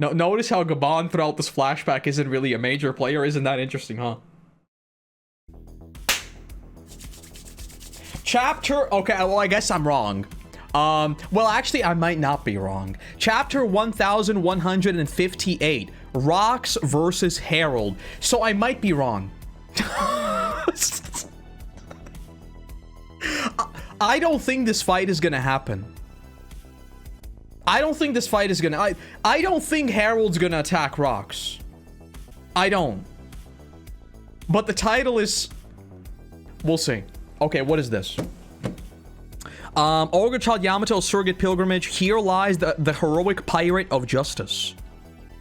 No, notice how Gabon throughout this flashback isn't really a major player. Isn't that interesting, huh? Chapter... Okay, well, I guess I'm wrong. Well, actually, I might not be wrong. Chapter 1158. Rocks versus Harold. So I might be wrong. I don't think this fight is gonna happen. I don't think this fight is gonna... I don't think Harold's gonna attack Rocks. I don't. But the title is... We'll see. Okay, what is this? Ogre Child Yamato's Surrogate Pilgrimage. Here lies the heroic pirate of justice.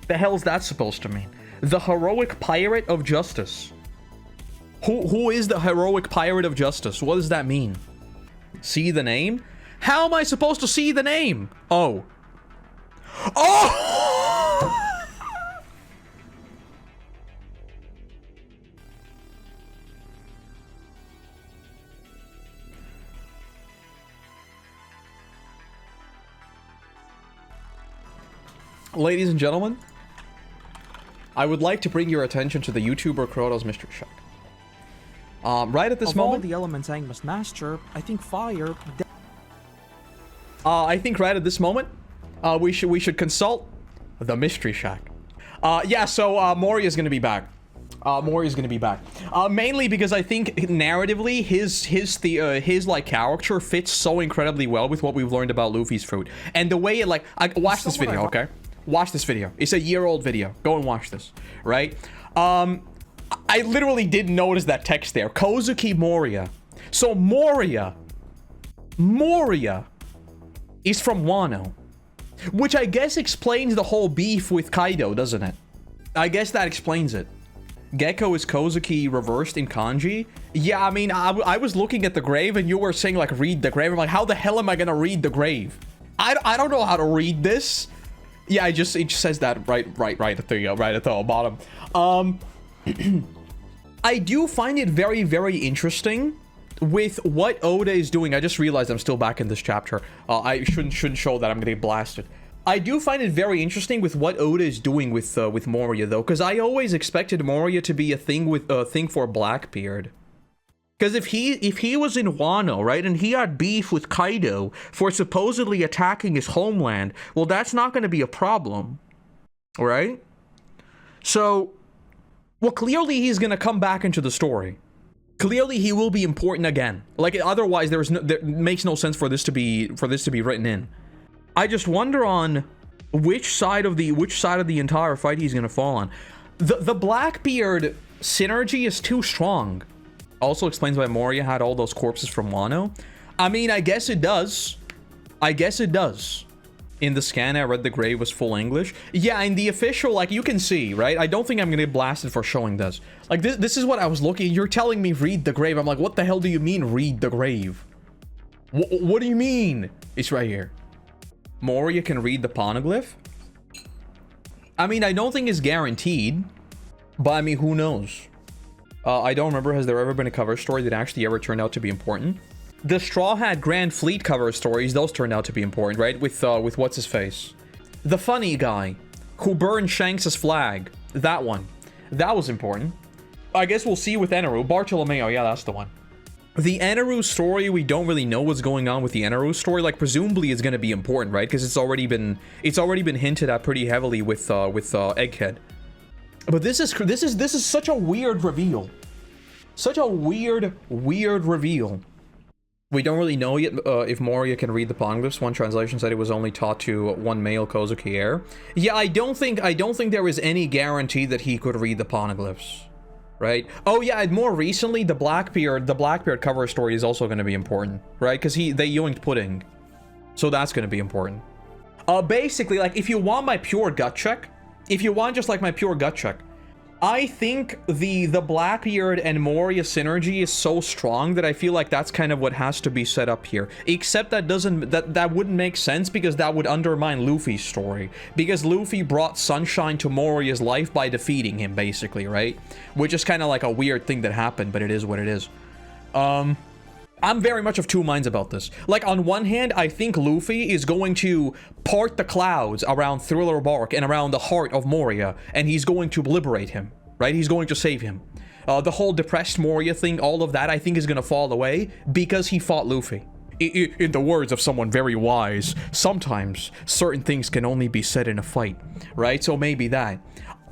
The hell is that supposed to mean? The heroic pirate of justice. Who is the heroic pirate of justice? What does that mean? See the name? How am I supposed to see the name? Oh. Oh! Ladies and gentlemen, I would like to bring your attention to the YouTuber Koroto's Mystery Shack. Right at this moment, all the elements Aang must master, I think fire. I think right at this moment, we should consult the Mystery Shack. Yeah. So MORIA is gonna be back. MORIA is gonna be back. Mainly because I think narratively his like character fits so incredibly well with what we've learned about Luffy's fruit, and the way it like watch this video, okay? Watch this video. It's a year-old video. Go and watch this, right? I literally didn't notice that text there. Kozuki MORIA. So MORIA is from Wano, which I guess explains the whole beef with Kaido, doesn't it? I guess that explains it. Gecko is Kozuki reversed in kanji. Yeah, I mean, I was looking at the grave and you were saying like read the grave. I'm like, how the hell am I gonna read the grave? I don't know how to read this. Yeah, it just says that right at the bottom. I do find it very, very interesting with what Oda is doing. I just realized I'm still back in this chapter. I shouldn't show that. I'm gonna get blasted. I do find it very interesting with what Oda is doing with MORIA though, because I always expected MORIA to be a thing for Blackbeard. Because if he was in Wano, right, and he had beef with Kaido for supposedly attacking his homeland, well, that's not going to be a problem, right? So, well, clearly he's going to come back into the story. Clearly he will be important again. Like, otherwise there makes no sense for this to be written in. I just wonder on which side of the entire fight he's going to fall on. The Blackbeard synergy is too strong. Also explains why MORIA had all those corpses from Wano. I mean, I guess it does. I guess it does. In the scan, I read the grave was full English. Yeah, in the official, like, you can see, right? I don't think I'm gonna get blasted for showing this. Like, this is what I was looking. You're telling me read the grave. I'm like, what the hell do you mean read the grave? What do you mean? It's right here. MORIA can read the poneglyph? I mean, I don't think it's guaranteed. But, I mean, who knows? I don't remember, has there ever been a cover story that actually ever turned out to be important? The Straw Hat Grand Fleet cover stories, those turned out to be important, right? With what's his face? The funny guy who burned Shanks' flag. That one. That was important. I guess we'll see with Eneru. Bartolomeo, yeah, that's the one. The Eneru story, we don't really know what's going on with the Eneru story. Like, presumably it's going to be important, right? Because it's already been hinted at pretty heavily with Egghead. But this is such a weird reveal. Such a weird reveal. We don't really know yet if MORIA can read the poneglyphs. One translation said it was only taught to one male Kozuki heir. Yeah, I don't think there is any guarantee that he could read the poneglyphs. Right? Oh yeah, and more recently, the Blackbeard cover story is also going to be important, right? Because they yoinked Pudding. So that's going to be important. Basically, like, if you want my pure gut check, if you want just like my pure gut check, I think the Blackbeard and MORIA synergy is so strong that I feel like that's kind of what has to be set up here. Except that wouldn't make sense because that would undermine Luffy's story. Because Luffy brought sunshine to MORIA's life by defeating him, basically, right? Which is kind of like a weird thing that happened, but it is what it is. I'm very much of two minds about this. Like, on one hand, I think Luffy is going to part the clouds around Thriller Bark and around the heart of Moria, and he's going to liberate him, right? He's going to save him. The whole depressed Moria thing, all of that, I think is going to fall away because he fought Luffy. In the words of someone very wise, sometimes certain things can only be said in a fight, right? So maybe that.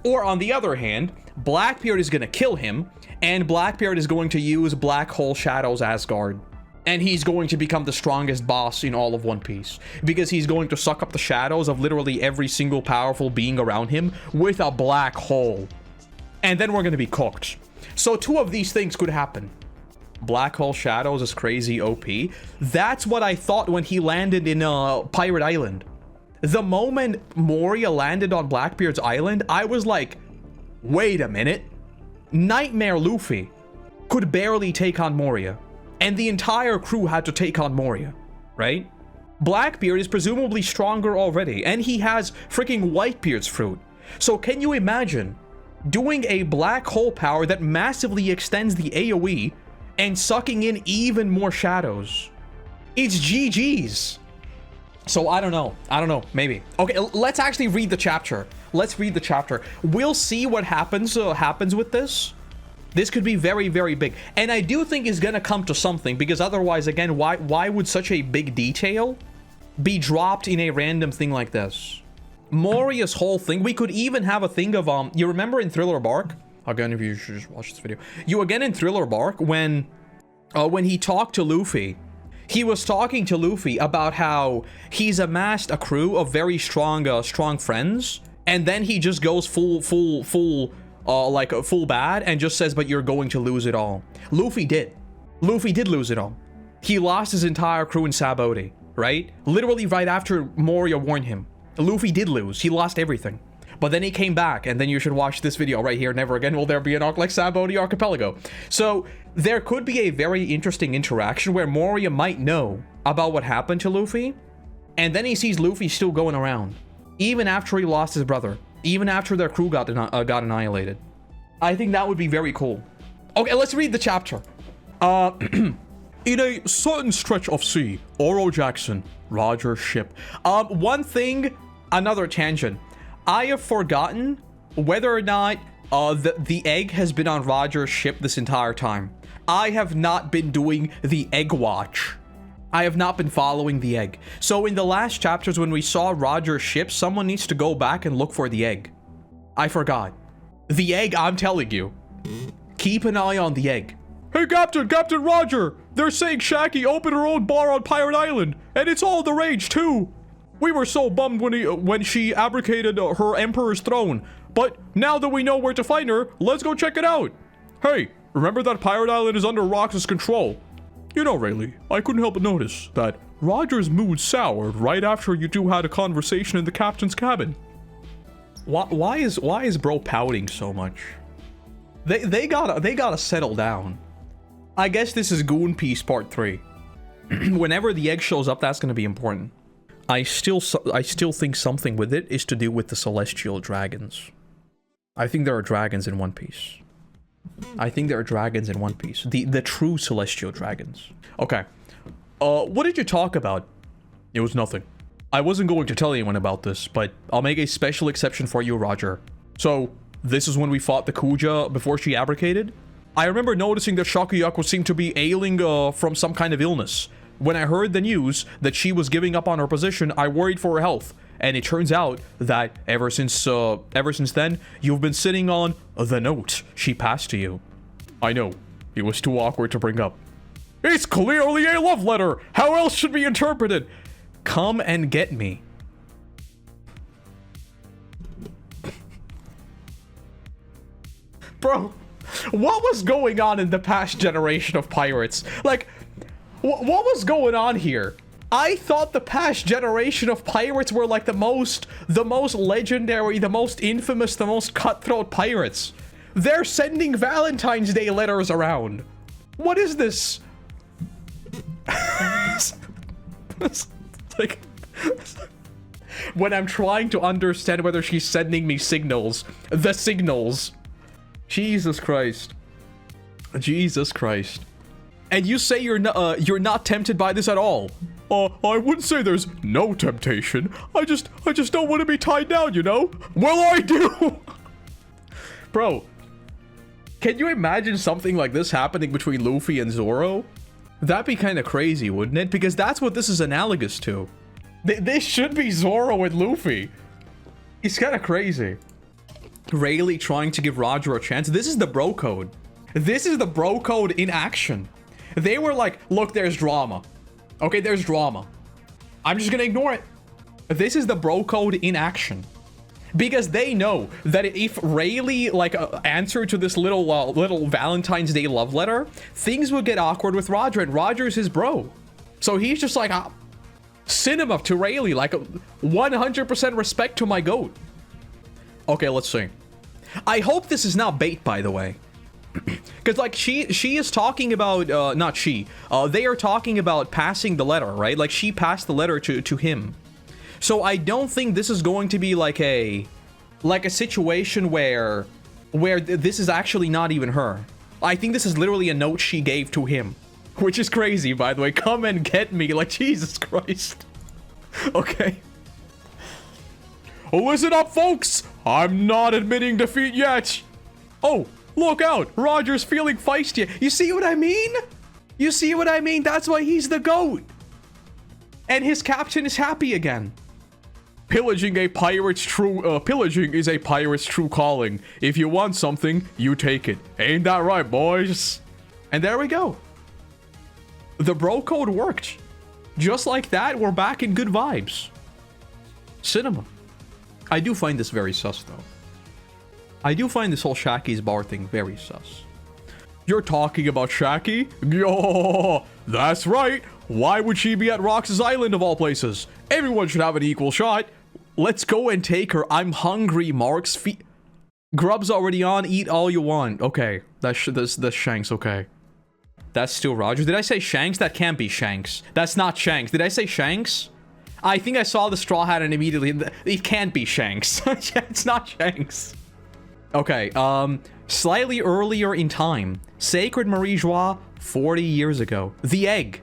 Or on the other hand, Blackbeard is going to kill him, and Blackbeard is going to use Black Hole Shadow's Asgard. And he's going to become the strongest boss in all of One Piece. Because he's going to suck up the shadows of literally every single powerful being around him with a black hole. And then we're going to be cooked. So two of these things could happen. Black Hole Shadows is crazy OP. That's what I thought when he landed in Pirate Island. The moment Moria landed on Blackbeard's island, I was like, wait a minute. Nightmare Luffy could barely take on Moria, and the entire crew had to take on Moria, right? Blackbeard is presumably stronger already, and he has freaking Whitebeard's fruit. So can you imagine doing a black hole power that massively extends the AoE and sucking in even more shadows? It's GG's. So I don't know, maybe. Okay, let's actually read the chapter. Let's read the chapter. We'll see what happens with this. This could be very, very big. And I do think it's gonna come to something, because otherwise, again, why would such a big detail be dropped in a random thing like this? Moria's whole thing, we could even have a thing of, you remember in Thriller Bark? Again, if you should just watch this video. Again in Thriller Bark, when he talked to Luffy, he was talking to Luffy about how he's amassed a crew of very strong friends, and then he just goes full bad and just says, but you're going to lose it all. Luffy did lose it all. He lost his entire crew in Sabaody, right? Literally right after Moria warned him. Luffy did lose. He lost everything. But then he came back, and then you should watch this video right here. Never again will there be an arc like Sabaody Archipelago. So there could be a very interesting interaction where Moria might know about what happened to Luffy, and then he sees Luffy still going around, even after he lost his brother, even after their crew got annihilated. I think that would be very cool. Okay, let's read the chapter. In a certain stretch of sea, Oro Jackson, Roger's ship. One thing, another tangent. I have forgotten whether or not the egg has been on Roger's ship this entire time. I have not been doing the egg watch. I have not been following the egg. So in the last chapters when we saw Roger's ship, someone needs to go back and look for the egg. I forgot. The egg, I'm telling you. Keep an eye on the egg. Hey, Captain Roger! They're saying Shakky opened her own bar on Pirate Island, and it's all the rage too! We were so bummed when she abdicated her emperor's throne, but now that we know where to find her, let's go check it out! Hey, remember that Pirate Island is under Rox's control? You know, Rayleigh, I couldn't help but notice that Roger's mood soured right after you two had a conversation in the captain's cabin. Why is bro pouting so much? They gotta settle down. I guess this is Goon Piece Part 3. Whenever the egg shows up, that's gonna be important. I still think something with it is to do with the celestial dragons. I think there are dragons in One Piece. The true celestial dragons. Okay. What did you talk about? It was nothing. I wasn't going to tell anyone about this, but I'll make a special exception for you, Roger. So, this is when we fought the Kuja before she abdicated? I remember noticing that Shakky seemed to be ailing from some kind of illness. When I heard the news that she was giving up on her position, I worried for her health. And it turns out that ever since then, you've been sitting on the note she passed to you. I know, it was too awkward to bring up. It's clearly a love letter! How else should be interpreted? Come and get me. Bro, what was going on in the past generation of pirates? Like, what was going on here? I thought the past generation of pirates were like the most legendary, the most infamous, the most cutthroat pirates. They're sending Valentine's Day letters around. What is this? Like, when I'm trying to understand whether she's sending me signals, the signals. Jesus Christ. Jesus Christ. And you say you're not tempted by this at all. I wouldn't say there's no temptation. I just don't want to be tied down, you know? Well, I do! Bro, can you imagine something like this happening between Luffy and Zoro? That'd be kind of crazy, wouldn't it? Because that's what this is analogous to. This should be Zoro and Luffy. It's kind of crazy. Rayleigh trying to give Roger a chance. This is the bro code. This is the bro code in action. They were like, look, there's drama. Okay, there's drama. I'm just gonna ignore it. This is the bro code in action. Because they know that if Rayleigh, like, answered to this little Valentine's Day love letter, things would get awkward with Roger, and Roger's his bro. So he's just like, cinema to Rayleigh, like, 100% respect to my goat. Okay, let's see. I hope this is not bait, by the way. Because, like, she is talking about, not she, they are talking about passing the letter, right? Like, she passed the letter to him. So I don't think this is going to be like a situation where this is actually not even her. I think this is literally a note she gave to him, which is crazy, by the way. Come and get me, like, Jesus Christ. Okay. Listen up, folks. I'm not admitting defeat yet. Oh, look out. Roger's feeling feisty. You see what I mean? You see what I mean? That's why he's the GOAT. And his captain is happy again. Pillaging is a pirate's true calling. If you want something, you take it. Ain't that right, boys? And there we go. The bro code worked. Just like that, we're back in good vibes. Cinema. I do find this very sus, though. I do find this whole Shakky's bar thing very sus. You're talking about Shakky? Yo, that's right. Why would she be at Rox's Island of all places? Everyone should have an equal shot. Let's go and take her. I'm hungry, Mark's feet. Grub's already on. Eat all you want. Okay, that's Shanks. Okay, that's still Roger. Did I say Shanks? That can't be Shanks. That's not Shanks. Did I say Shanks? I think I saw the straw hat and immediately it can't be Shanks. It's not Shanks. Okay, slightly earlier in time, Sacred Marie Joie, 40 years ago. The egg.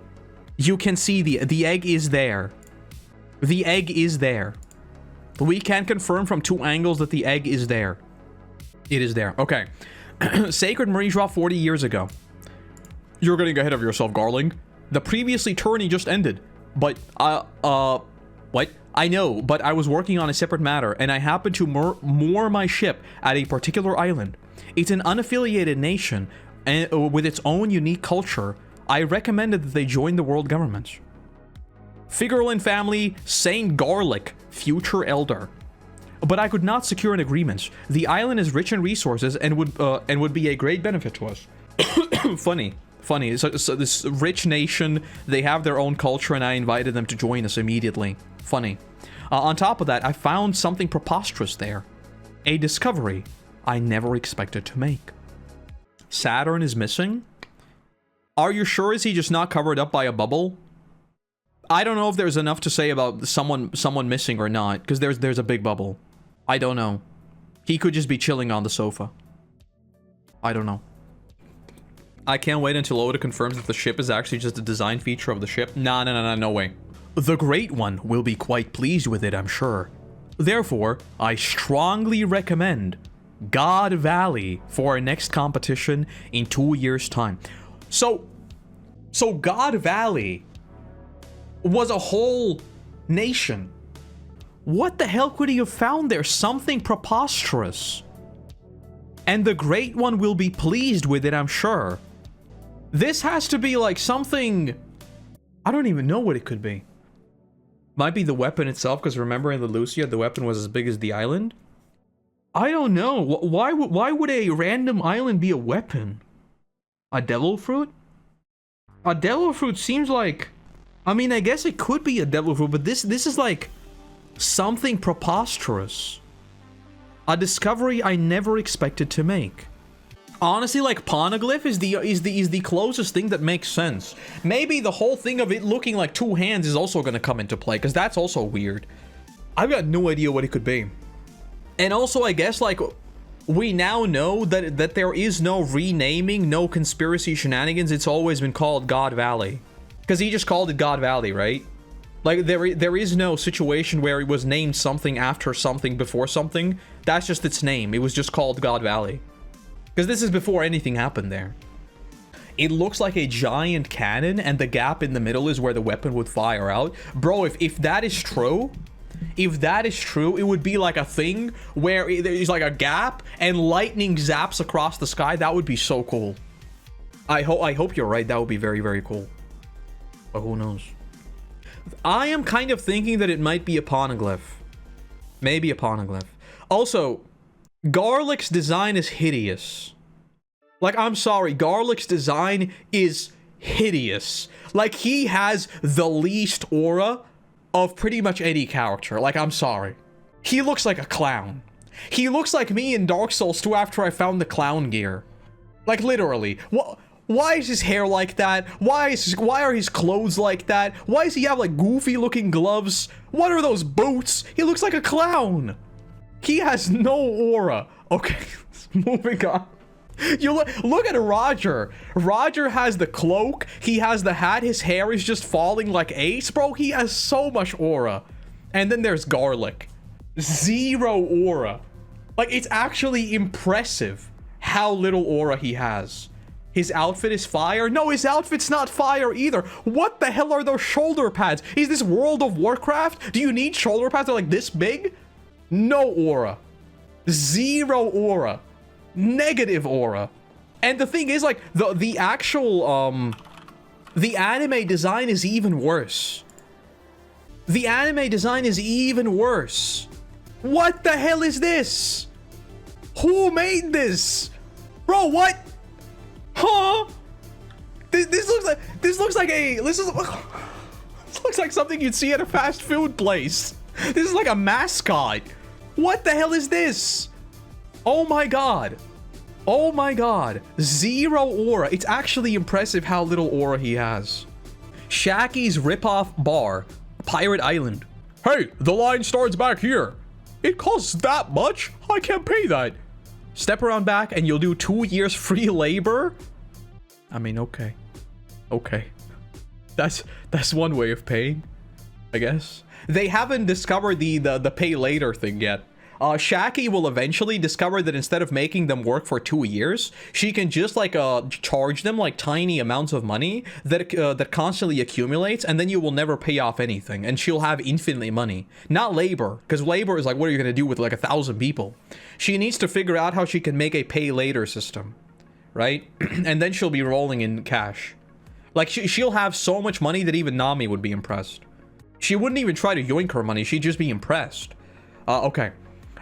You can see the egg is there. The egg is there. We can confirm from two angles that the egg is there. It is there. Okay. Sacred Marie Joie 40 years ago. You're getting ahead of yourself, Garling. The previously tourney just ended. But, what? I know, but I was working on a separate matter, and I happened to moor my ship at a particular island. It's an unaffiliated nation, and with its own unique culture. I recommended that they join the world government. Figureland family, Saint Garlic, future elder. But I could not secure an agreement. The island is rich in resources and would be a great benefit to us. Funny. So this rich nation, they have their own culture, and I invited them to join us immediately. Funny. On top of that, I found something preposterous there. A discovery I never expected to make. Saturn is missing? Are you sure? Is he just not covered up by a bubble? I don't know if there's enough to say about someone missing or not, because there's a big bubble. I don't know. He could just be chilling on the sofa. I don't know. I can't wait until Oda confirms that the ship is actually just a design feature of the ship. No way. The Great One will be quite pleased with it, I'm sure. Therefore, I strongly recommend God Valley for our next competition in 2 years' time. So God Valley was a whole nation. What the hell could he have found there? Something preposterous. And the Great One will be pleased with it, I'm sure. This has to be like something... I don't even know what it could be. Might be the weapon itself, because remember in the Lucia, the weapon was as big as the island? I don't know. Why would a random island be a weapon? A devil fruit? A devil fruit seems like... I mean, I guess it could be a devil fruit, but this is like something preposterous. A discovery I never expected to make. Honestly, like, Poneglyph is the closest thing that makes sense. Maybe the whole thing of it looking like two hands is also gonna come into play, because that's also weird. I've got no idea what it could be. And also, I guess, like, we now know that there is no renaming, no conspiracy shenanigans. It's always been called God Valley. Because he just called it God Valley, right? Like, there is no situation where it was named something after something before something. That's just its name. It was just called God Valley. Because this is before anything happened there. It looks like a giant cannon, and the gap in the middle is where the weapon would fire out. Bro, if that is true... If that is true, it would be like a thing where there's like a gap and lightning zaps across the sky. That would be so cool. I hope you're right. That would be very, very cool. But who knows? I am kind of thinking that it might be a poneglyph. Maybe a poneglyph. Also, Garlic's design is hideous. Like, I'm sorry. Garlic's design is hideous. Like, he has the least aura of pretty much any character. Like, I'm sorry. He looks like a clown. He looks like me in Dark Souls 2 after I found the clown gear. Like, literally. Why is his hair like that? Why are his clothes like that? Why does he have, like, goofy looking gloves? What are those boots? He looks like a clown. He has no aura. Okay, moving on. You look at Roger. Roger has the cloak. He has the hat. His hair is just falling like Ace. Bro, he has so much aura. And then there's Garlic. Zero aura. Like, it's actually impressive how little aura he has. His outfit is fire? No, his outfit's not fire either. What the hell are those shoulder pads? Is this World of Warcraft? Do you need shoulder pads that are like this big? No aura. Zero aura. Negative aura. And the thing is, like, the actual the anime design is even worse. The anime design is even worse. What the hell is this? Who made this? Bro, what? Huh? This looks like something you'd see at a fast food place. This is like a mascot. What the hell is this? Oh my god. Oh my god. Zero aura. It's actually impressive how little aura he has. Shakky's ripoff bar. Pirate Island. Hey, the line starts back here. It costs that much? I can't pay that. Step around back and you'll do 2 years free labor? I mean, okay. Okay. That's one way of paying, I guess. They haven't discovered the pay later thing yet. Shakky will eventually discover that instead of making them work for 2 years, she can just like charge them like tiny amounts of money that constantly accumulates, and then you will never pay off anything, and she'll have infinitely money. Not labor, because labor is like, what are you gonna do with like 1,000 people? She needs to figure out how she can make a pay later system, right? And then she'll be rolling in cash. Like she'll have so much money that even Nami would be impressed. She wouldn't even try to yoink her money, she'd just be impressed. Okay.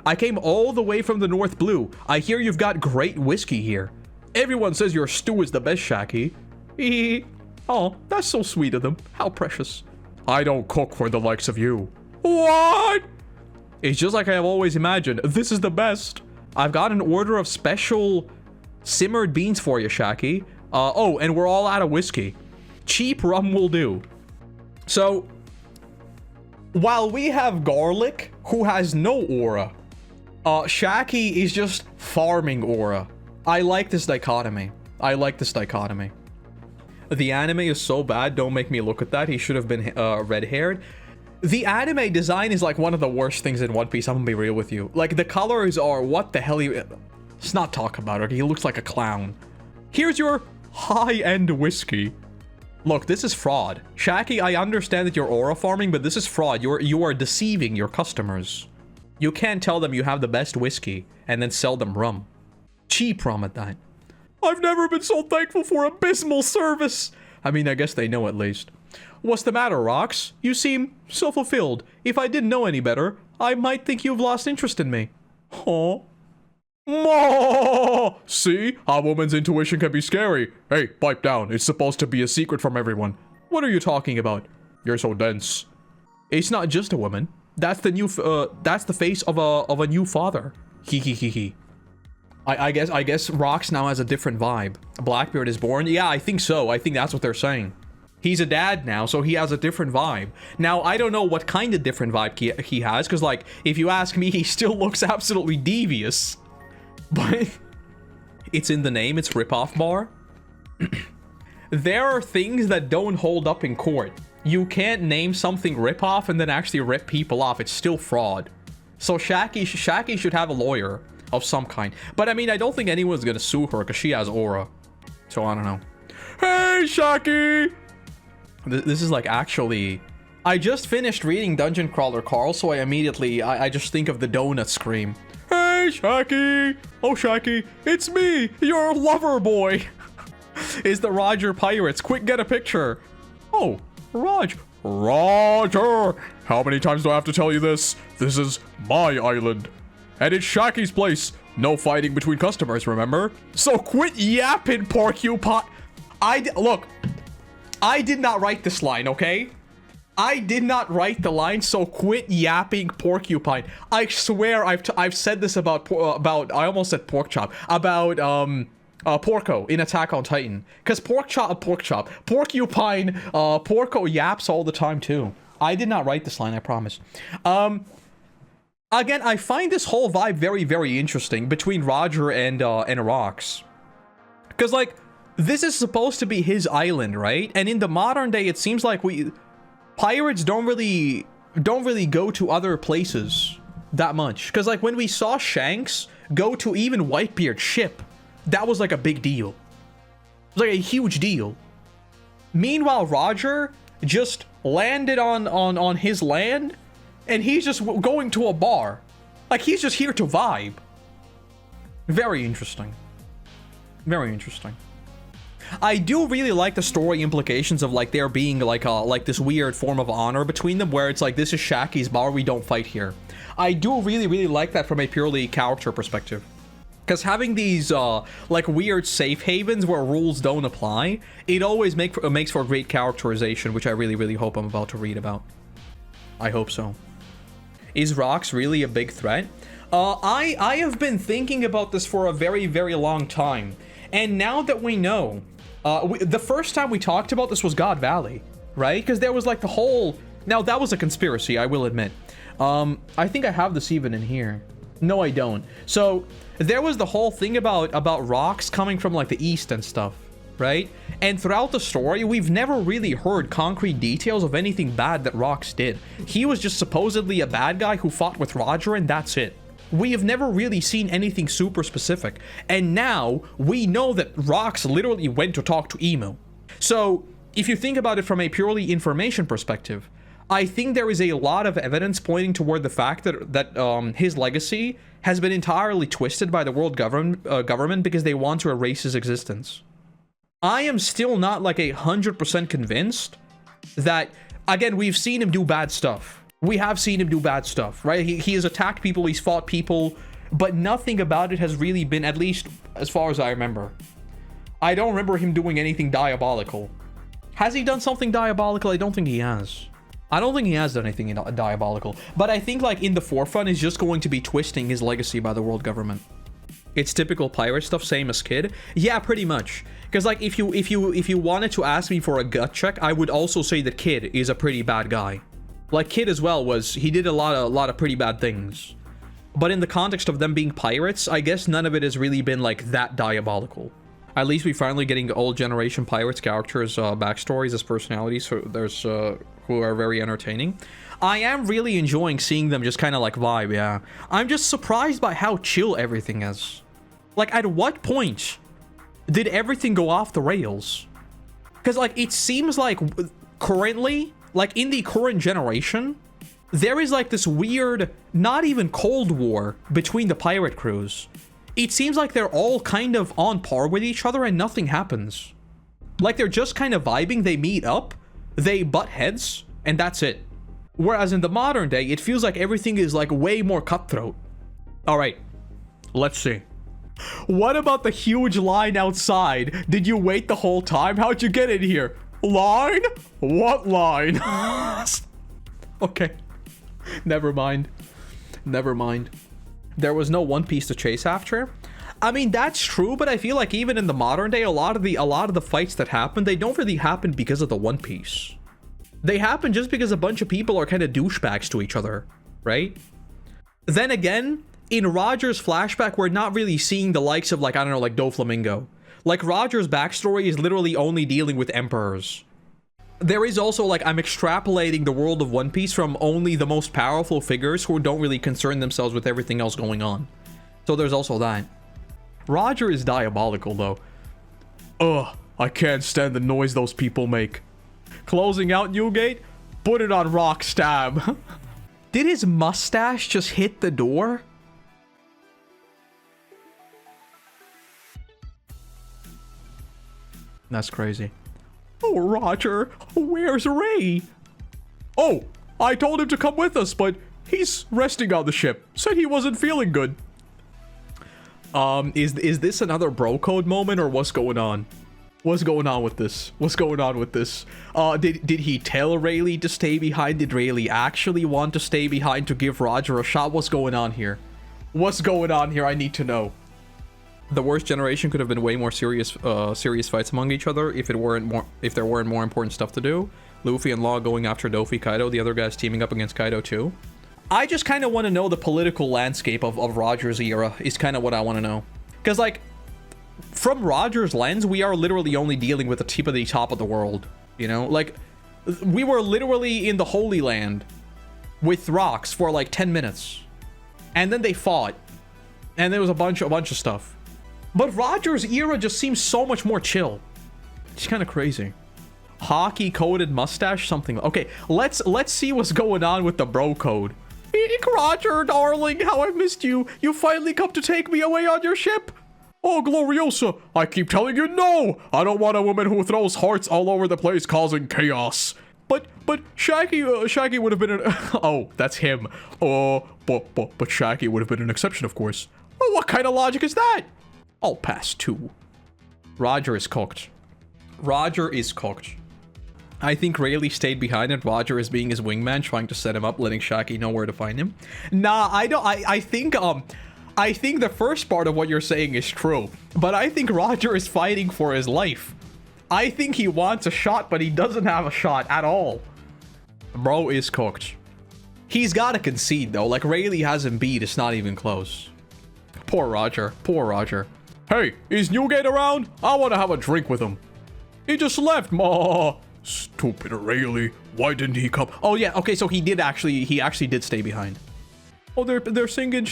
I came all the way from the North Blue. I hear you've got great whiskey here. Everyone says your stew is the best, Shakky. Oh, that's so sweet of them. How precious. I don't cook for the likes of you. What? It's just like I have always imagined. This is the best. I've got an order of special simmered beans for you, Shakky. Oh, and we're all out of whiskey. Cheap rum will do. So, while we have Garlic, who has no aura, Shakky is just farming aura. I like this dichotomy. I like this dichotomy. The anime is so bad, don't make me look at that. He should have been red-haired. The anime design is like one of the worst things in One Piece, I'm gonna be real with you. Like, the colors are, what the hell? Let's not talk about it. He looks like a clown. Here's your high-end whiskey. Look, this is fraud. Shakky, I understand that you're aura farming, but this is fraud. You are deceiving your customers. You can't tell them you have the best whiskey and then sell them rum. Cheap rum at that. I've never been so thankful for abysmal service. I mean, I guess they know at least. What's the matter, Rox? You seem so fulfilled. If I didn't know any better, I might think you've lost interest in me. Huh? Ma! See? A woman's intuition can be scary. Hey, pipe down. It's supposed to be a secret from everyone. What are you talking about? You're so dense. It's not just a woman. That's the new, that's the face of a new father. He. I guess Rox now has a different vibe. Blackbeard is born. Yeah, I think so. I think that's what they're saying. He's a dad now, so he has a different vibe. Now, I don't know what kind of different vibe he has, because, like, if you ask me, he still looks absolutely devious. but it's in the name. It's ripoff bar. There are things that don't hold up in court. You can't name something ripoff and then actually rip people off. It's still fraud. So Shakky should have a lawyer of some kind. But I mean, I don't think anyone's gonna sue her because she has aura. So I don't know. Hey, Shakky! This is like actually... I just finished reading Dungeon Crawler Carl, so I just think of the donut scream. Hey, Shakky! Oh, Shakky, it's me, your lover boy! Is the Roger Pirates. Quick, get a picture. Oh, Roger, how many times do I have to tell you this? This is my island. And it's Shakky's place. No fighting between customers, remember? So quit yapping, porcupine. Look, I did not write this line, okay? I did not write the line, so quit yapping, porcupine. I swear I've said this about I almost said pork chop. About, Porco in Attack on Titan. Because porcupine, Porco yaps all the time too. I did not write this line, I promise. Again, I find this whole vibe very, very interesting between Roger and Rox. Because, like, this is supposed to be his island, right? And in the modern day, it seems like pirates don't really go to other places that much. Because, like, when we saw Shanks go to even Whitebeard's ship, that was like a big deal. It was like a huge deal. Meanwhile, Roger just landed on his land, and he's just going to a bar. Like, he's just here to vibe. Very interesting. Very interesting. I do really like the story implications of, like, there being like this weird form of honor between them, where it's like, this is Shakky's bar, we don't fight here. I do really, really like that from a purely character perspective. Because having these, like, weird safe havens where rules don't apply, it always makes for a great characterization, which I really, really hope I'm about to read about. I hope so. Is Rox really a big threat? I have been thinking about this for a very, very long time. And now that we know, the first time we talked about this was God Valley, right? Because there was, like, the whole... Now, that was a conspiracy, I will admit. I think I have this even in here. No, I don't. So... there was the whole thing about Rox coming from, like, the east and stuff, right? And throughout the story, we've never really heard concrete details of anything bad that Rox did. He was just supposedly a bad guy who fought with Roger, and that's it. We have never really seen anything super specific. And now, we know that Rox literally went to talk to Emo. So, if you think about it from a purely information perspective, I think there is a lot of evidence pointing toward the fact that his legacy has been entirely twisted by the world government because they want to erase his existence. I am still not like 100% convinced that, again, we've seen him do bad stuff. We have seen him do bad stuff, right? He has attacked people, he's fought people, but nothing about it has really been, at least as far as I remember. I don't remember him doing anything diabolical. Has he done something diabolical? I don't think he has. I don't think he has done anything diabolical, but I think, like, in the forefront is just going to be twisting his legacy by the world government. It's typical pirate stuff, same as Kid. Yeah, pretty much. Because, like, if you wanted to ask me for a gut check, I would also say that Kid is a pretty bad guy. Like, Kid as well he did a lot of pretty bad things. But in the context of them being pirates, I guess none of it has really been, like, that diabolical. At least we're finally getting old generation pirates characters backstories as personalities, so there's who are very entertaining. I am really enjoying seeing them just kind of like vibe, yeah. I'm just surprised by how chill everything is. Like, at what point did everything go off the rails? Because, like, it seems like currently, like, in the current generation, there is, like, this weird, not even Cold War between the pirate crews. It seems like they're all kind of on par with each other and nothing happens. Like, they're just kind of vibing, they meet up, they butt heads, and that's it. Whereas in the modern day, it feels like everything is, like, way more cutthroat. Alright, let's see. What about the huge line outside? Did you wait the whole time? How'd you get in here? Line? What line? Okay. Never mind. Never mind. There was no One Piece to chase after. I mean, that's true, but I feel like even in the modern day, a lot of the fights that happen, they don't really happen because of the One Piece. They happen just because a bunch of people are kind of douchebags to each other, right? Then again, in Roger's flashback, we're not really seeing the likes of, like, I don't know, like Doflamingo. Like, Roger's backstory is literally only dealing with emperors. There is also, like, I'm extrapolating the world of One Piece from only the most powerful figures who don't really concern themselves with everything else going on. So there's also that. Roger is diabolical, though. Ugh, I can't stand the noise those people make. Closing out Newgate? Put it on rock stab. Did his mustache just hit the door? That's crazy. Oh, Roger, where's Ray? Oh, I told him to come with us, but he's resting on the ship. Said he wasn't feeling good. Is this another bro code moment, or what's going on? What's going on with this? What's going on with this? Did he tell Rayleigh to stay behind? Did Rayleigh actually want to stay behind to give Roger a shot? What's going on here? What's going on here? I need to know. The worst generation could have been way more serious fights among each other if there weren't more important stuff to do. Luffy and Law going after Dofi Kaido, the other guys teaming up against Kaido too. I just kind of want to know the political landscape of Roger's era is kind of what I want to know. Because, like, from Roger's lens, we are literally only dealing with the tip of the top of the world, you know? Like, we were literally in the Holy Land with rocks for like 10 minutes. And then they fought. And there was a bunch of stuff. But Roger's era just seems so much more chill. It's kind of crazy. Hockey coated mustache, something. Okay, let's see what's going on with the bro code. Eek, Roger, darling, how I missed you. You finally come to take me away on your ship? Oh, Gloriosa, I keep telling you no. I don't want a woman who throws hearts all over the place causing chaos. But Shaggy would have been an... Oh, that's him. But Shaggy would have been an exception, of course. Oh, what kind of logic is that? I'll pass 2. Roger is cooked. Roger is cooked. I think Rayleigh stayed behind and Roger is being his wingman, trying to set him up, letting Shakky know where to find him. Nah, I don't. I think the first part of what you're saying is true, but I think Roger is fighting for his life. I think he wants a shot, but he doesn't have a shot at all. Bro is cooked. He's got to concede though. Like, Rayleigh has him beat. It's not even close. Poor Roger. Poor Roger. Hey, is Newgate around? I want to have a drink with him. He just left, ma. Stupid Rayleigh. Why didn't he come? Oh yeah, okay, so he actually did stay behind. Oh, they're singing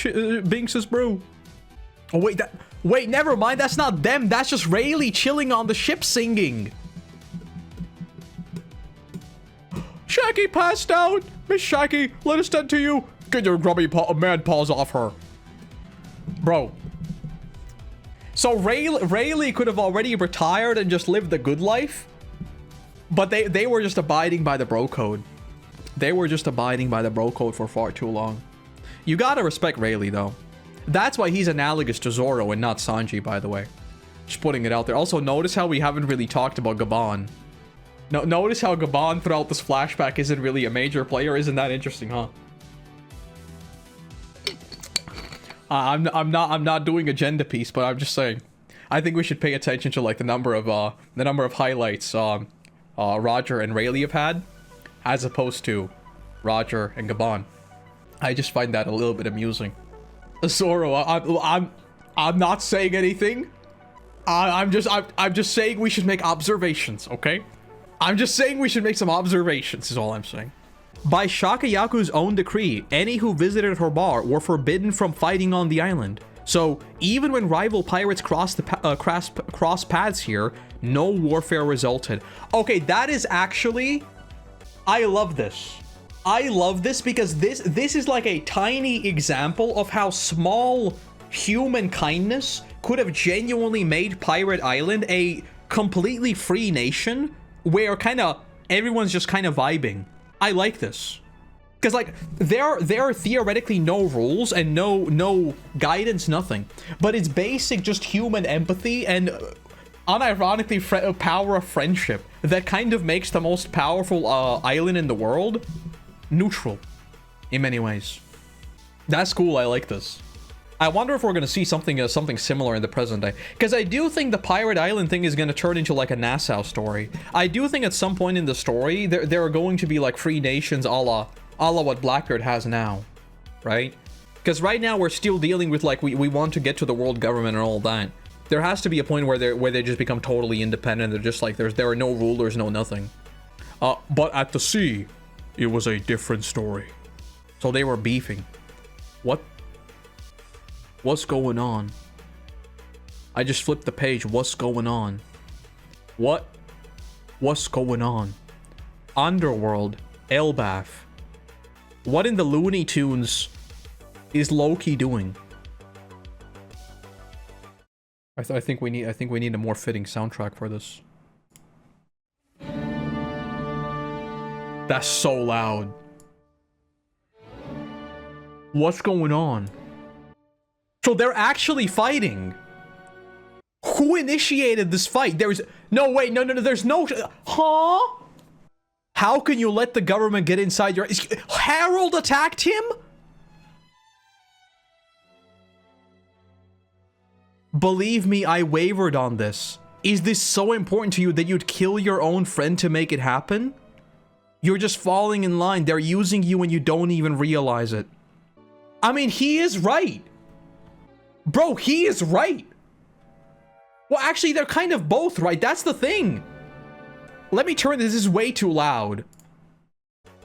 Binks' bro. Oh wait, never mind. That's not them. That's just Rayleigh chilling on the ship singing. Shakky passed out. Miss Shakky, let us tend to you. Get your grubby man paws off her. Bro. So Rayleigh could have already retired and just lived the good life. But they were just abiding by the bro code. They were just abiding by the bro code for far too long. You gotta respect Rayleigh, though. That's why he's analogous to Zoro and not Sanji, by the way. Just putting it out there. Also, notice how we haven't really talked about Gabon. No, notice how Gabon throughout this flashback isn't really a major player. Isn't that interesting, huh? I'm not doing agenda piece, but I'm just saying. I think we should pay attention to like the number of highlights Roger and Rayleigh have had, as opposed to Roger and Gabon. I just find that a little bit amusing. Zoro, I'm not saying anything. I'm just saying we should make observations, okay? I'm just saying we should make some observations is all I'm saying. By Shakayaku's own decree, any who visited her bar were forbidden from fighting on the island. So even when rival pirates crossed paths here, no warfare resulted. Okay, that is actually... I love this. I love this because this is like a tiny example of how small human kindness could have genuinely made Pirate Island a completely free nation where everyone's just kind of vibing. I like this. Because, like, there are theoretically no rules and no guidance, nothing. But it's basic just human empathy and unironically power of friendship that kind of makes the most powerful island in the world neutral in many ways. That's cool. I like this. I wonder if we're going to see something similar in the present day. Because I do think the Pirate Island thing is going to turn into like a Nassau story. I do think at some point in the story, there are going to be like free nations a la what Blackbeard has now, right? Because right now we're still dealing with, like, we want to get to the world government and all that. There has to be a point where they just become totally independent. They're just like, there are no rulers, no nothing. But at the sea, it was a different story. So they were beefing. What's going on? I just flipped the page. What's going on? What's going on? Underworld, Elbaf. What in the Looney Tunes is Loki doing? I think we need a more fitting soundtrack for this. That's so loud. What's going on? So they're actually fighting. Who initiated this fight? There's no, wait, no, there's no, huh? How can you let the government get inside your... Harold attacked him? Believe me, I wavered on this. Is this so important to you that you'd kill your own friend to make it happen? You're just falling in line. They're using you and you don't even realize it. I mean, he is right. Bro, he is right. Well, actually, they're kind of both right. That's the thing. Let me turn this. This is way too loud.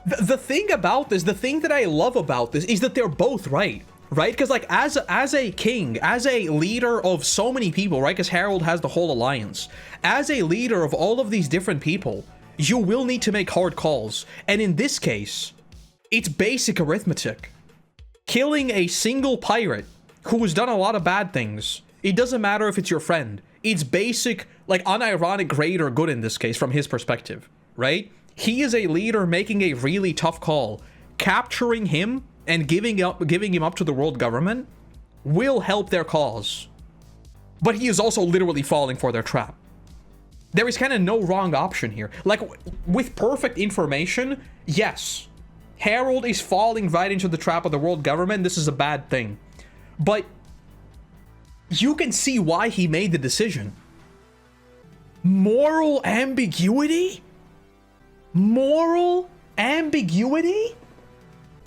The thing about this, the thing that I love about this is that they're both right. Right? Because, like, as a king, as a leader of so many people, right? Because Harold has the whole alliance. As a leader of all of these different people, you will need to make hard calls. And in this case, it's basic arithmetic. Killing a single pirate who has done a lot of bad things, it doesn't matter if it's your friend. It's basic, like, unironic greater good in this case from his perspective, right? He is a leader making a really tough call. Capturing him and giving him up to the world government will help their cause. But he is also literally falling for their trap. There is kind of no wrong option here. Like, with perfect information, yes, Harold is falling right into the trap of the world government. This is a bad thing. But you can see why he made the decision. Moral ambiguity? Moral ambiguity?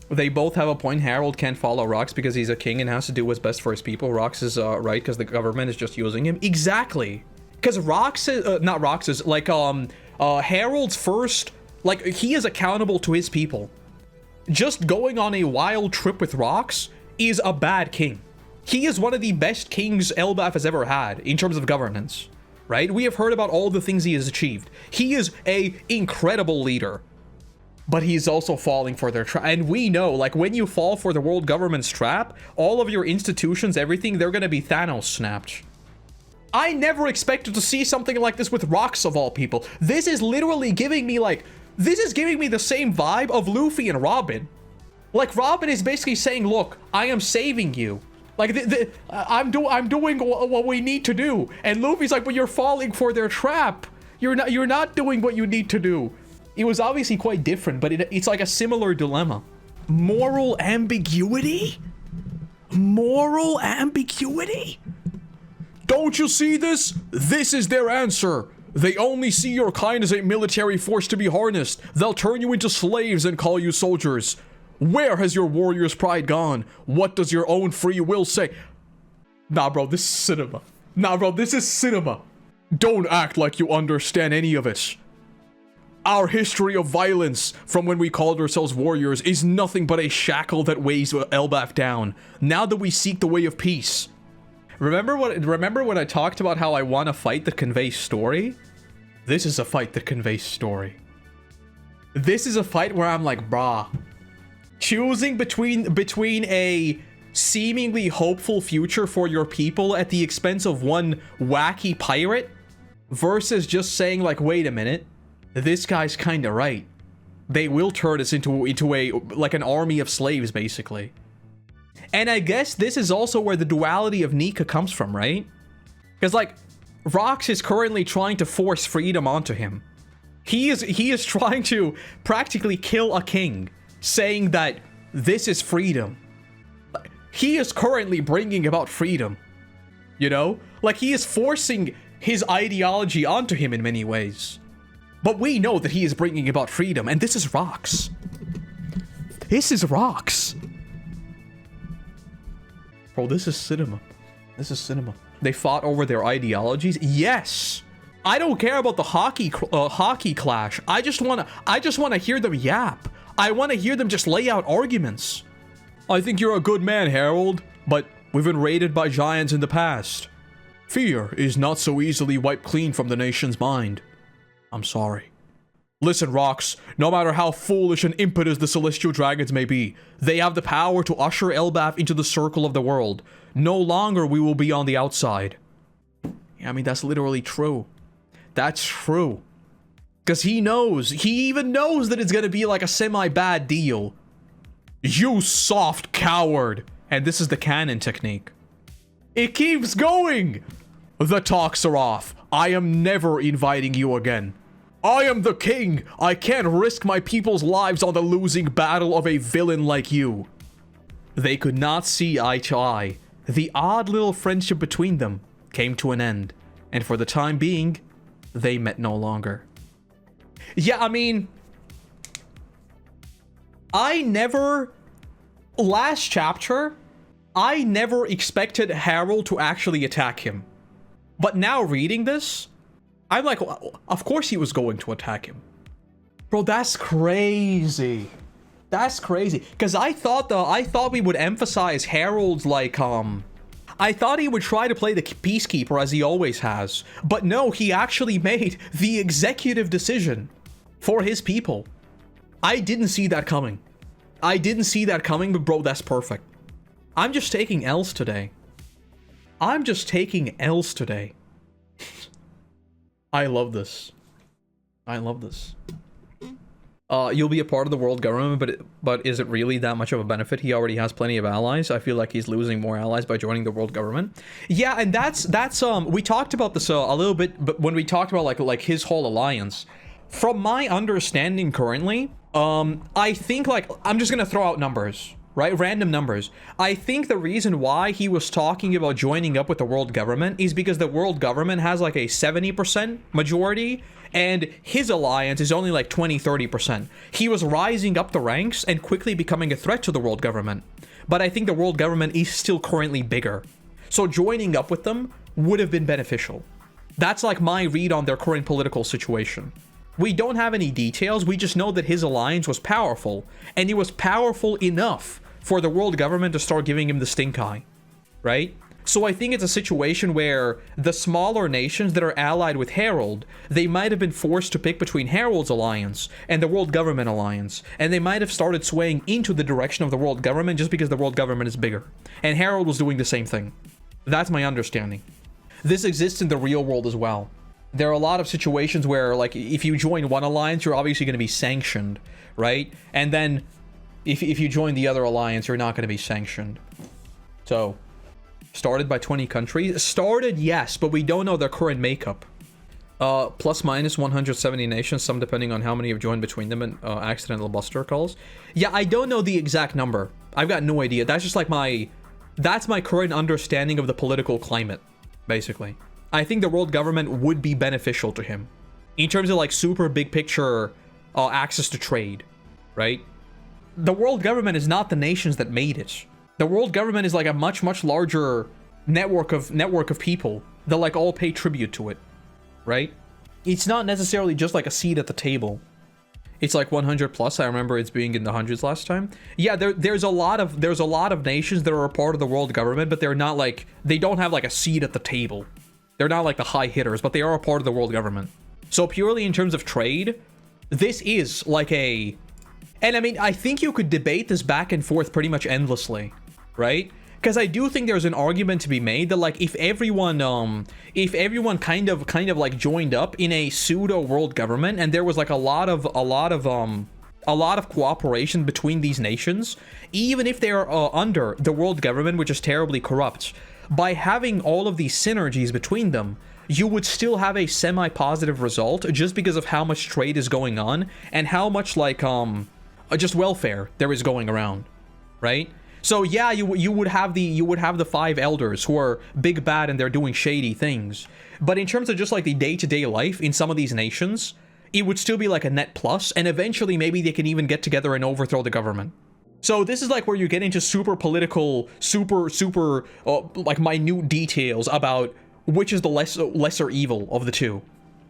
They both have a point. Harold can't follow Rox because he's a king and has to do what's best for his people. Rox is right because the government is just using him. Exactly. Because Rox is, not Rox is, like, Harold's first, like, he is accountable to his people. Just going on a wild trip with Rox is a bad king. He is one of the best kings Elbaf has ever had in terms of governance, right? We have heard about all the things he has achieved. He is a incredible leader, but he's also falling for their trap. And we know, like, when you fall for the world government's trap, all of your institutions, everything, they're gonna be Thanos snapped. I never expected to see something like this with Rox of all people. This is literally giving me, like, this is giving me the same vibe of Luffy and Robin. Like, Robin is basically saying, look, I am saving you. Like, I'm doing what we need to do. And Luffy's like, but you're falling for their trap. You're not doing what you need to do. It was obviously quite different, but it's like a similar dilemma. Moral ambiguity? Moral ambiguity? Don't you see this? This is their answer. They only see your kind as a military force to be harnessed. They'll turn you into slaves and call you soldiers. Where has your warrior's pride gone? What does your own free will say? Nah, bro, this is cinema. Nah, bro, this is cinema. Don't act like you understand any of it. Our history of violence from when we called ourselves warriors is nothing but a shackle that weighs Elbaf down. Now that we seek the way of peace. Remember when I talked about how I want a fight that conveys story? This is a fight that conveys story. This is a fight where I'm like, brah. Choosing between a seemingly hopeful future for your people at the expense of one wacky pirate versus just saying, like, wait a minute, this guy's kind of right. They will turn us into a, like, an army of slaves, basically. And I guess this is also where the duality of Nika comes from, right? Because, like, Rox is currently trying to force freedom onto him. He is trying to practically kill a king, saying that this is freedom. He is currently bringing about freedom, you know? Like, he is forcing his ideology onto him in many ways. But we know that he is bringing about freedom, and this is Rox. This is Rox. Bro, this is cinema. This is cinema. They fought over their ideologies. Yes. I don't care about the hockey clash. I just wanna hear them yap. I wanna hear them just lay out arguments. I think you're a good man, Harold, but we've been raided by giants in the past. Fear is not so easily wiped clean from the nation's mind. I'm sorry. Listen, Rox, no matter how foolish and impetuous the celestial dragons may be, they have the power to usher Elbaf into the circle of the world. No longer we will be on the outside. Yeah, I mean, that's literally true. That's true. Because he even knows that it's gonna be like a semi-bad deal. You soft coward! And this is the canon technique. It keeps going! The talks are off. I am never inviting you again. I am the king! I can't risk my people's lives on the losing battle of a villain like you. They could not see eye to eye. The odd little friendship between them came to an end. And for the time being, they met no longer. Yeah, I mean... Last chapter, I never expected Harold to actually attack him. But now reading this, I'm like, well, of course he was going to attack him. Bro, that's crazy. That's crazy. Because I thought we would emphasize Harold's, like, I thought he would try to play the peacekeeper as he always has. But no, he actually made the executive decision for his people. I didn't see that coming. I didn't see that coming, but bro, that's perfect. I'm just taking L's today. I'm just taking L's today. I love this. I love this. You'll be a part of the world government, but is it really that much of a benefit? He already has plenty of allies. I feel like he's losing more allies by joining the world government. Yeah, and that's we talked about this a little bit, but when we talked about like his whole alliance, from my understanding currently, I think, like, I'm just gonna throw out numbers, right? Random numbers. I think the reason why he was talking about joining up with the world government is because the world government has like a 70% majority, and his alliance is only like 20-30%. He was rising up the ranks and quickly becoming a threat to the world government. But I think the world government is still currently bigger. So joining up with them would have been beneficial. That's like my read on their current political situation. We don't have any details, we just know that his alliance was powerful, and it was powerful enough for the world government to start giving him the stink eye, right? So I think it's a situation where the smaller nations that are allied with Harold, they might have been forced to pick between Harold's alliance and the world government alliance, and they might have started swaying into the direction of the world government just because the world government is bigger. And Harold was doing the same thing. That's my understanding. This exists in the real world as well. There are a lot of situations where, like, if you join one alliance, you're obviously going to be sanctioned, right? And then, if you join the other alliance, you're not going to be sanctioned. So, started by 20 countries? Started, yes, but we don't know their current makeup. Plus minus 170 nations, some depending on how many have joined between them and accidental buster calls. Yeah, I don't know the exact number. I've got no idea. That's just like that's my current understanding of the political climate, basically. I think the world government would be beneficial to him in terms of like super big picture access to trade, right? The world government is not the nations that made it. The world government is like a much larger network of people that like all pay tribute to it, right? It's not necessarily just like a seat at the table. It's like 100 plus. I remember it's being in the hundreds last time. Yeah, there's a lot of nations that are a part of the world government, but they're not like, they don't have like a seat at the table. They're not like the high hitters, but they are a part of the world government. So purely in terms of trade, this is like a... And I mean, I think you could debate this back and forth pretty much endlessly, right? Because I do think there's an argument to be made that like if everyone kind of like joined up in a pseudo world government and there was like a lot of cooperation between these nations, even if they're under the world government, which is terribly corrupt, by having all of these synergies between them, you would still have a semi-positive result just because of how much trade is going on and how much like just welfare there is going around, right? So yeah, you would have the five elders who are big bad and they're doing shady things, but in terms of just like the day-to-day life in some of these nations, it would still be like a net plus, and eventually maybe they can even get together and overthrow the government. So this is like where you get into super political, super like minute details about which is the lesser evil of the two,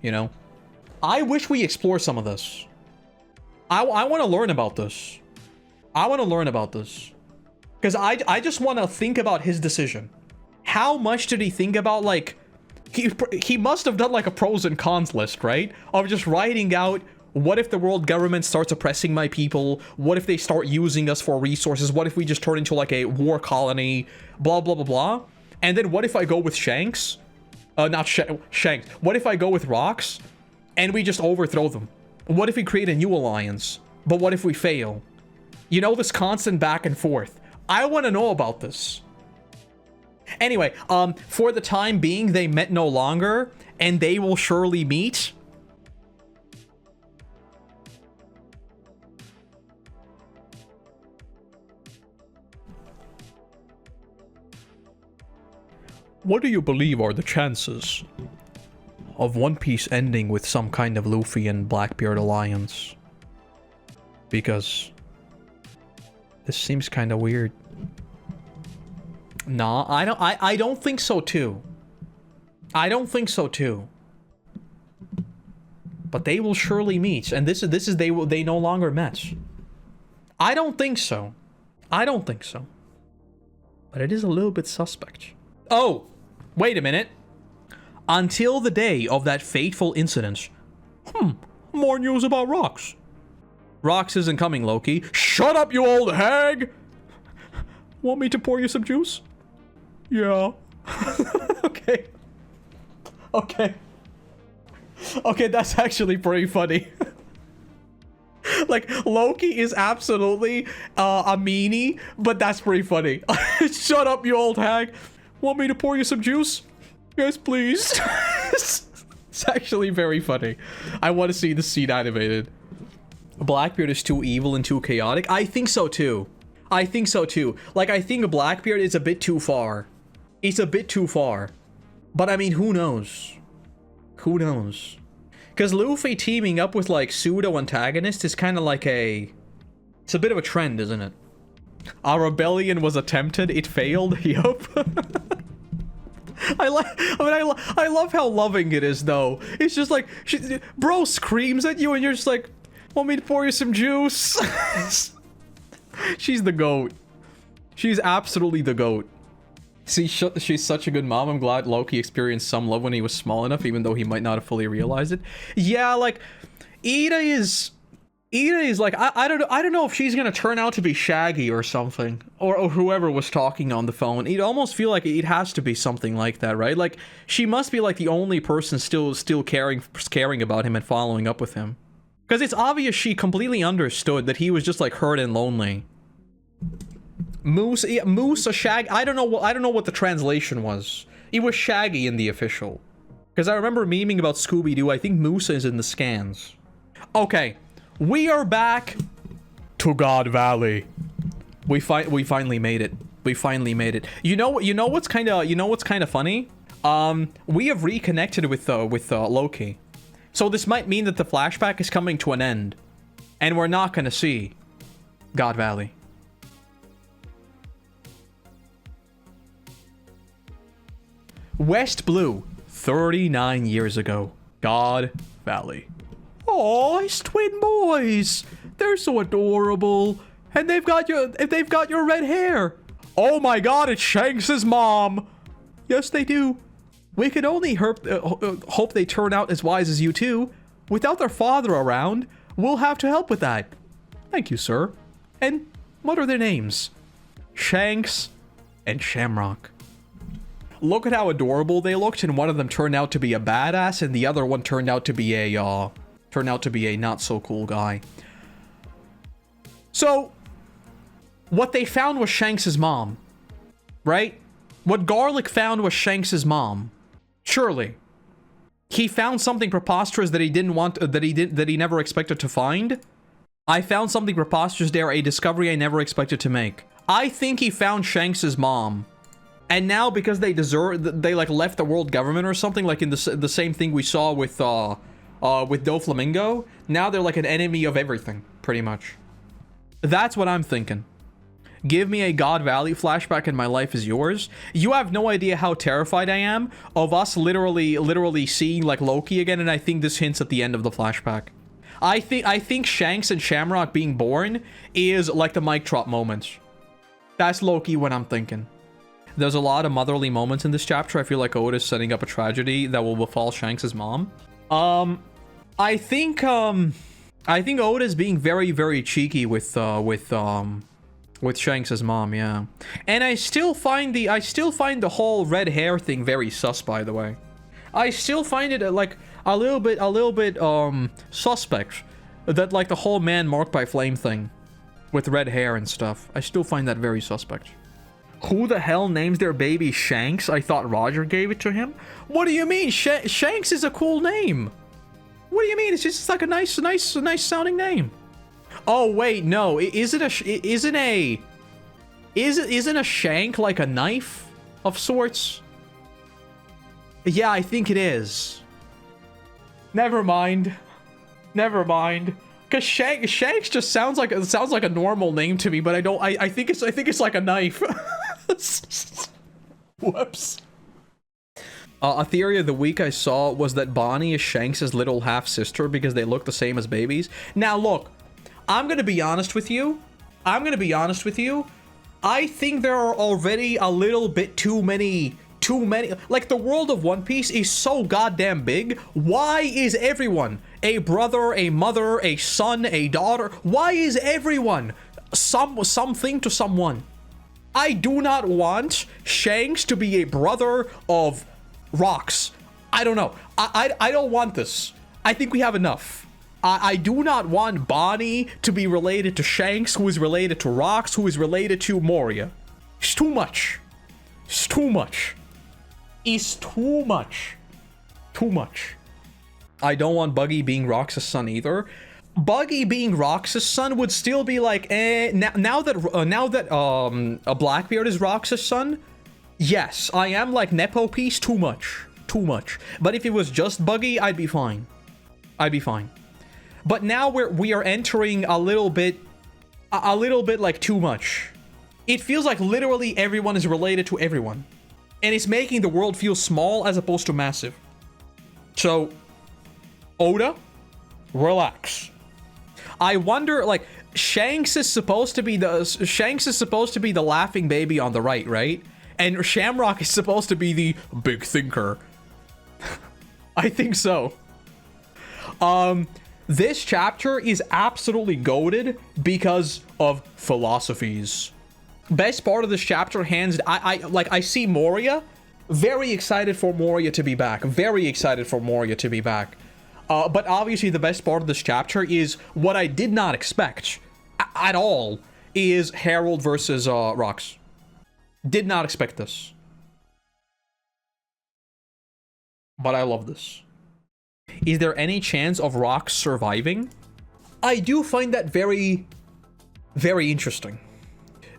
you know? I wish we explore some of this. I want to learn about this. I want to learn about this. Because I just want to think about his decision. How much did he think about, like... He must have done, like, a pros and cons list, right? Of just writing out, what if the world government starts oppressing my people? What if they start using us for resources? What if we just turn into, like, a war colony? Blah, blah, blah, blah. And then what if I go with Shanks? Not Shanks. What if I go with Rocks? And we just overthrow them? What if we create a new alliance? But what if we fail? You know, this constant back and forth. I want to know about this. Anyway, for the time being, they met no longer, and they will surely meet. What do you believe are the chances of One Piece ending with some kind of Luffy and Blackbeard alliance? Because this seems kind of weird. Nah, I don't think so too. I don't think so too. But they will surely meet, and this is they no longer met. I don't think so. I don't think so. But it is a little bit suspect. Oh, wait a minute. Until the day of that fateful incident. More news about Rocks. Rocks isn't coming, Loki. Shut up, you old hag! Want me to pour you some juice? Yeah. Okay. Okay. Okay, that's actually pretty funny. Like, Loki is absolutely a meanie, but that's pretty funny. Shut up, you old hag. Want me to pour you some juice? Yes, please. It's actually very funny. I want to see the scene animated. Blackbeard is too evil and too chaotic. I think so too. I think so too. Like, I think Blackbeard is a bit too far. It's a bit too far. But I mean, who knows? Who knows? Because Luffy teaming up with, like, pseudo-antagonist is kind of like a... It's a bit of a trend, isn't it? A rebellion was attempted, it failed, yup. I love how loving it is, though. It's just like, bro screams at you and you're just like, want me to pour you some juice? She's the GOAT. She's absolutely the GOAT. See, she's such a good mom. I'm glad Loki experienced some love when he was small enough, even though he might not have fully realized it. Yeah, like, Ida is like, I don't know if she's gonna turn out to be Shaggy or something, or whoever was talking on the phone. It'd almost feel like it has to be something like that, right? Like, she must be like the only person still caring about him and following up with him, because it's obvious she completely understood that he was just like hurt and lonely. Moose, yeah, Moose, a Shaggy. I don't know what the translation was. It was Shaggy in the official, because I remember memeing about Scooby-Doo. I think Moose is in the scans. Okay. We are back to God Valley. We finally made it. We finally made it. You know what's kind of funny? We have reconnected with Loki. So this might mean that the flashback is coming to an end, and we're not gonna see God Valley. West Blue, 39 years ago. God Valley. Oh, it's twin boys. They're so adorable, and they've got your red hair. Oh my God, it's Shanks' mom. Yes, they do. We can only hope they turn out as wise as you two. Without their father around, we'll have to help with that. Thank you, sir. And what are their names? Shanks and Shamrock. Look at how adorable they looked, and one of them turned out to be a badass, and the other one turned out to be a not so cool guy. So, what they found was Shanks' mom, right? What Garlic found was Shanks' mom. Surely, he found something preposterous that he didn't want, that he never expected to find. I found something preposterous there, a discovery I never expected to make. I think he found Shanks' mom. And now, because they like left the world government or something, like in the same thing we saw with Doflamingo, now they're like an enemy of everything, pretty much. That's what I'm thinking. Give me a God Valley flashback and my life is yours. You have no idea how terrified I am of us literally seeing like Loki again, and I think this hints at the end of the flashback. I think Shanks and Shamrock being born is like the mic drop moment. That's Loki when I'm thinking. There's a lot of motherly moments in this chapter. I feel like Oda's setting up a tragedy that will befall Shanks' mom. I think Oda's being very cheeky with Shanks' mom, yeah. And I still find the whole red hair thing very sus, by the way. I still find it like a little bit suspect that like the whole man marked by flame thing with red hair and stuff. I still find that very suspect. Who the hell names their baby Shanks? I thought Roger gave it to him. What do you mean? Shanks is a cool name. What do you mean? It's just like a nice sounding name. Oh wait, no. Isn't a shank like a knife of sorts? Yeah, I think it is. Never mind. Cause Shanks just sounds like a normal name to me, but I think it's like a knife. Whoops. A theory of the week I saw was that Bonnie is Shanks' little half-sister because they look the same as babies. Now look, I'm gonna be honest with you. I think there are already a little bit too many. Like, the world of One Piece is so goddamn big. Why is everyone a brother, a mother, a son, a daughter? Why is everyone something to someone? I do not want Shanks to be a brother of Rocks. I don't know. I don't want this. I think we have enough. I do not want Bonnie to be related to Shanks, who is related to Rocks, who is related to Moria. It's too much. It's too much. It's too much. Too much. I don't want Buggy being Rocks' son either. Buggy being Rocks' son would still be like, now that a Blackbeard is Rocks' son, yes, I am like Nepo piece, too much. But if it was just Buggy, I'd be fine. But now we are entering a little bit like too much. It feels like literally everyone is related to everyone. And it's making the world feel small as opposed to massive. So, Oda, relax. I wonder, like, Shanks is supposed to be the laughing baby on the right? And Shamrock is supposed to be the big thinker. I think so. This chapter is absolutely goated because of philosophies. Best part of this chapter, I see Moria. Very excited for Moria to be back. But obviously the best part of this chapter is what I did not expect at all is HARALD versus Rocks. Did not expect this. But I love this. Is there any chance of Rocks surviving? I do find that very interesting.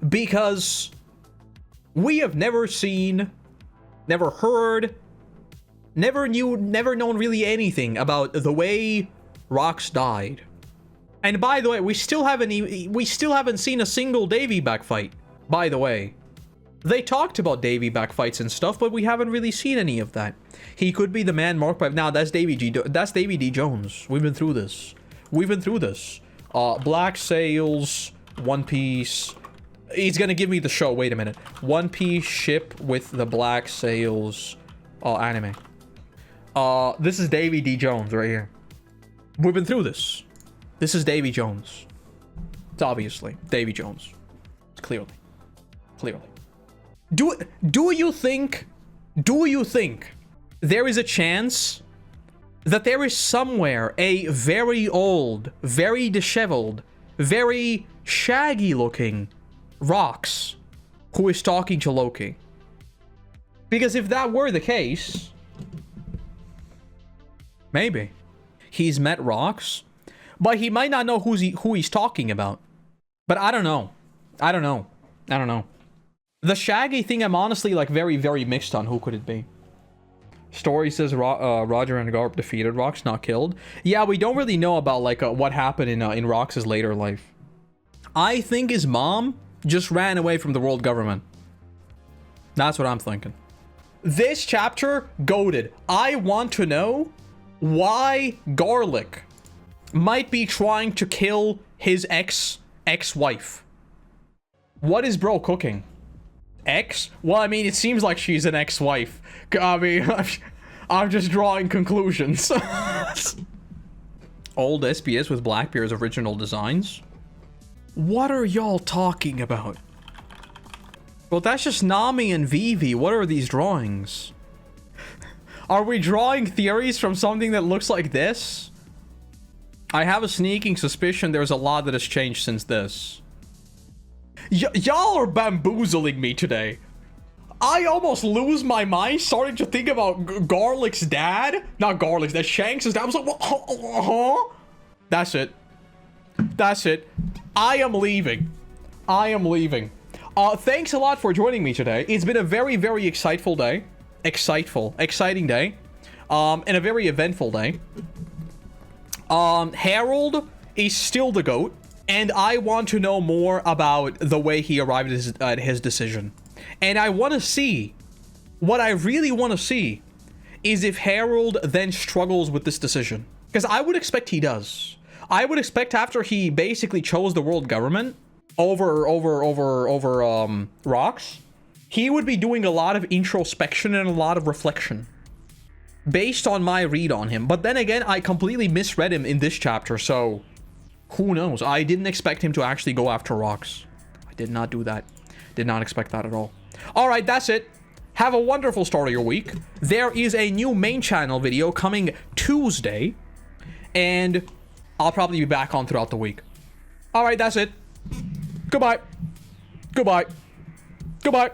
Because we have never seen, never heard, never known really anything about the way Rocks died. And by the way, we still haven't seen a single Davy back fight, by the way. They talked about Davy back fights and stuff, but we haven't really seen any of that. He could be the man marked by... Nah, that's Davy D. Jones. We've been through this. Black Sails, One Piece... He's gonna give me the show. Wait a minute. One Piece ship with the Black Sails anime. This is Davy D. Jones right here. We've been through this. This is Davy Jones. It's obviously Davy Jones. Clearly. Do you think there is a chance that there is somewhere a very old, very disheveled, very shaggy looking Rocks who is talking to Loki? Because if that were the case, maybe he's met Rocks, but he might not know who he's talking about. But I don't know. The Shaggy thing, I'm honestly like very mixed on. Who could it be? Story says Roger and Garp defeated Rocks, not killed. Yeah, we don't really know about like what happened in Rocks' later life. I think his mom just ran away from the world government. That's what I'm thinking. This chapter, goated. I want to know why Garlic might be trying to kill his ex-wife. What is bro cooking? Ex? Well, I mean, it seems like she's an ex-wife. I mean, I'm just drawing conclusions. Old SPS with Blackbeard's original designs. What are y'all talking about? Well, that's just Nami and Vivi. What are these drawings? Are we drawing theories from something that looks like this? I have a sneaking suspicion there's a lot that has changed since this. Y'all are bamboozling me today. I almost lose my mind starting to think about Garlic's dad. Not Garlic's dad, Shanks' dad. I was like, huh? That's it. That's it. I am leaving. I am leaving. Thanks a lot for joining me today. It's been a very, very exciting day. Exciting day. And a very eventful day. Harold is still the GOAT. And I want to know more about the way he arrived at his decision. And I want to see, what I really want to see, is if Harold then struggles with this decision. Because I would expect he does. I would expect after he basically chose the world government over rocks, he would be doing a lot of introspection and a lot of reflection. Based on my read on him. But then again, I completely misread him in this chapter, so who knows? I didn't expect him to actually go after rocks. I did not do that. Did not expect that at all. Alright, that's it. Have a wonderful start of your week. There is a new main channel video coming Tuesday. And I'll probably be back on throughout the week. Alright, that's it. Goodbye. Goodbye. Goodbye.